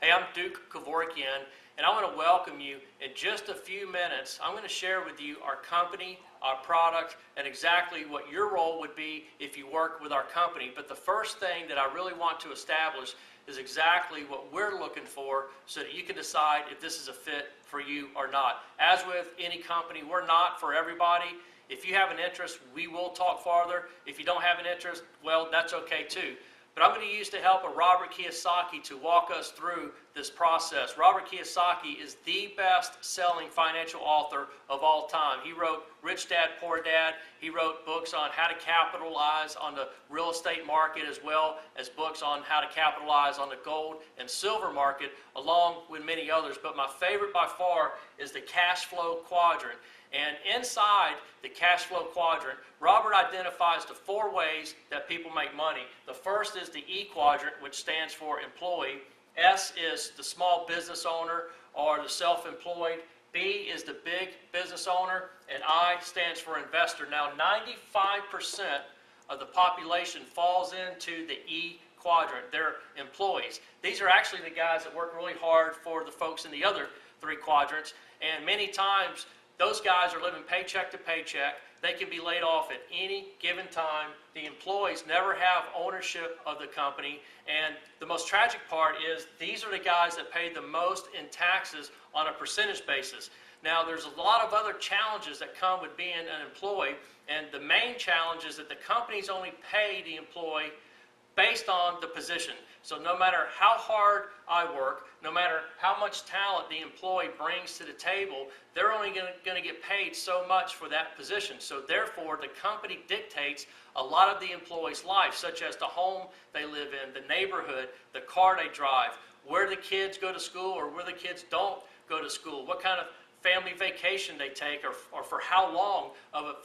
Hey, I'm Mr Kevorkian, and I want to welcome you. In just a few minutes, I'm going to share with you our company, our product, and exactly what your role would be if you work with our company. But the first thing that I really want to establish is exactly what we're looking for so that you can decide if this is a fit for you or not. As with any company, we're not for everybody. If you have an interest, we will talk farther. If you don't have an interest, well, that's okay too. But I'm going to use the help of Robert Kiyosaki to walk us through this process. Robert Kiyosaki is the best-selling financial author of all time. He wrote Rich Dad, Poor Dad. He wrote books on how to capitalize on the real estate market, as well as books on how to capitalize on the gold and silver market, along with many others. But my favorite by far is the cash flow quadrant. And inside the cash flow quadrant, Robert identifies the 4 ways that people make money. The first is the E quadrant, which stands for employee. S is the small business owner or the self-employed. B is the big business owner. And I stands for investor. Now, 95% of the population falls into the E quadrant. They're employees. These are actually the guys that work really hard for the folks in the other 3 quadrants. And many times, those guys are living paycheck to paycheck. They can be laid off at any given time. The employees never have ownership of the company. And the most tragic part is these are the guys that pay the most in taxes on a percentage basis. Now, there's a lot of other challenges that come with being an employee. And the main challenge is that the companies only pay the employee based on the position. So no matter how hard I work, no matter how much talent the employee brings to the table, they're only going to get paid so much for that position. So therefore, the company dictates a lot of the employee's life, such as the home they live in, the neighborhood, the car they drive, where the kids go to school or where the kids don't go to school, what kind of family vacation they take, or for how long of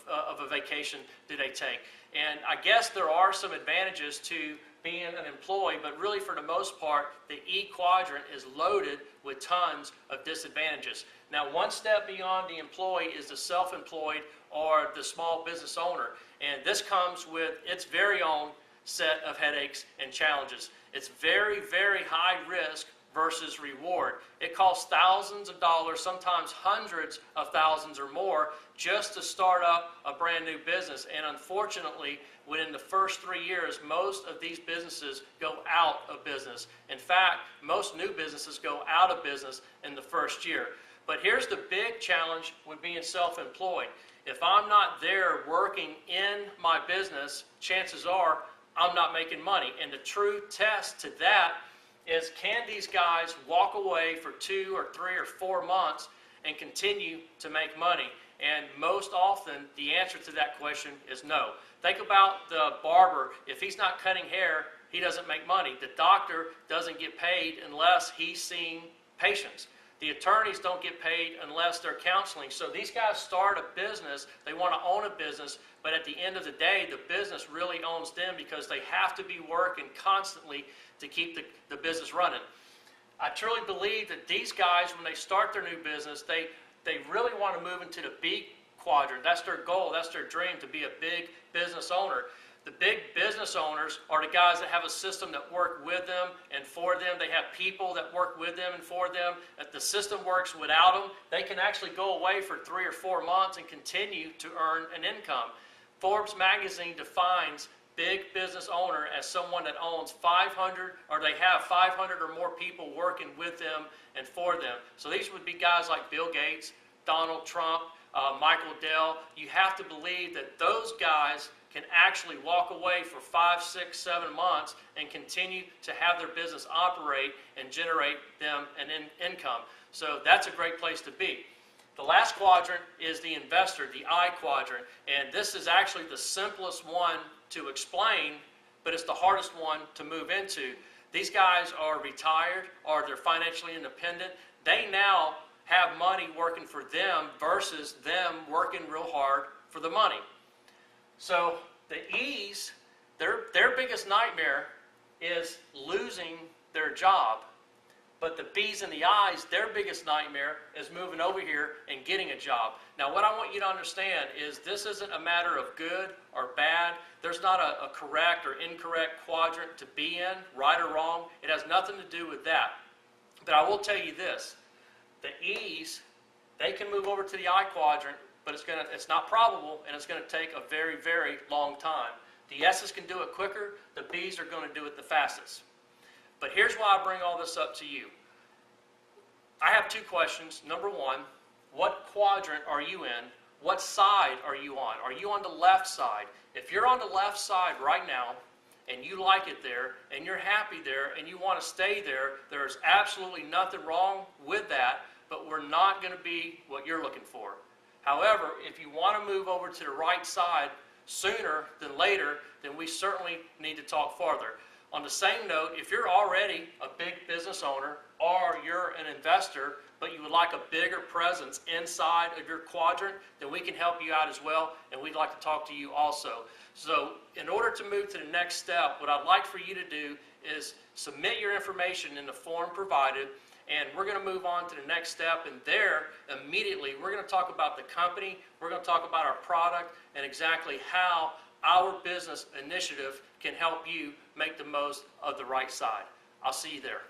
a vacation do they take. And I guess there are some advantages to being an employee, but really for the most part, the E quadrant is loaded with tons of disadvantages. Now, one step beyond the employee is the self-employed or the small business owner. And this comes with its very own set of headaches and challenges. It's very, very high risk versus reward. It costs thousands of dollars, sometimes hundreds of thousands or more, just to start up a brand new business. And unfortunately, within the first 3 years, most of these businesses go out of business. In fact, most new businesses go out of business in the first year. But here's the big challenge with being self-employed. If I'm not there working in my business, chances are I'm not making money. And the true test to that is, can these guys walk away for 2 or 3 or 4 months and continue to make money? And most often, the answer to that question is no. Think about the barber. If he's not cutting hair, he doesn't make money. The doctor doesn't get paid unless he's seeing patients. The attorneys don't get paid unless they're counseling. So these guys start a business, they want to own a business, but at the end of the day, the business really owns them because they have to be working constantly to keep the business running. I truly believe that these guys, when they start their new business, they really want to move into the B quadrant. That's their goal, that's their dream, to be a big business owner. The big business owners are the guys that have a system that work with them and for them. They have people that work with them and for them. If the system works without them, they can actually go away for 3 or 4 months and continue to earn an income. Forbes magazine defines big business owner as someone that owns 500, or they have 500 or more people working with them and for them. So these would be guys like Bill Gates, Donald Trump, Michael Dell. You have to believe that those guys can actually walk away for 5, 6, 7 months and continue to have their business operate and generate them an income. So that's a great place to be. The last quadrant is the investor, the I quadrant, and this is actually the simplest one to explain, but it's the hardest one to move into. These guys are retired or they're financially independent. They now have money working for them versus them working real hard for the money. So the E's, their biggest nightmare is losing their job. But the B's and the I's, their biggest nightmare is moving over here and getting a job. Now, what I want you to understand is this isn't a matter of good or bad. There's not a correct or incorrect quadrant to be in, right or wrong. It has nothing to do with that. But I will tell you this, the E's, they can move over to the I quadrant, but it's not probable, and it's going to take a very, very long time. The S's can do it quicker, the B's are going to do it the fastest. But here's why I bring all this up to you. I have two questions. Number one, what quadrant are you in? What side are you on? Are you on the left side? If you're on the left side right now, and you like it there, and you're happy there, and you want to stay there, there's absolutely nothing wrong with that, but we're not going to be what you're looking for. However, if you want to move over to the right side sooner than later, then we certainly need to talk farther. On the same note, if you're already a big business owner or you're an investor, but you would like a bigger presence inside of your quadrant, then we can help you out as well, and we'd like to talk to you also. So in order to move to the next step, what I'd like for you to do is submit your information in the form provided, and we're going to move on to the next step, and there immediately we're going to talk about the company, we're going to talk about our product, and exactly how our business initiative can help you make the most of the right side. I'll see you there.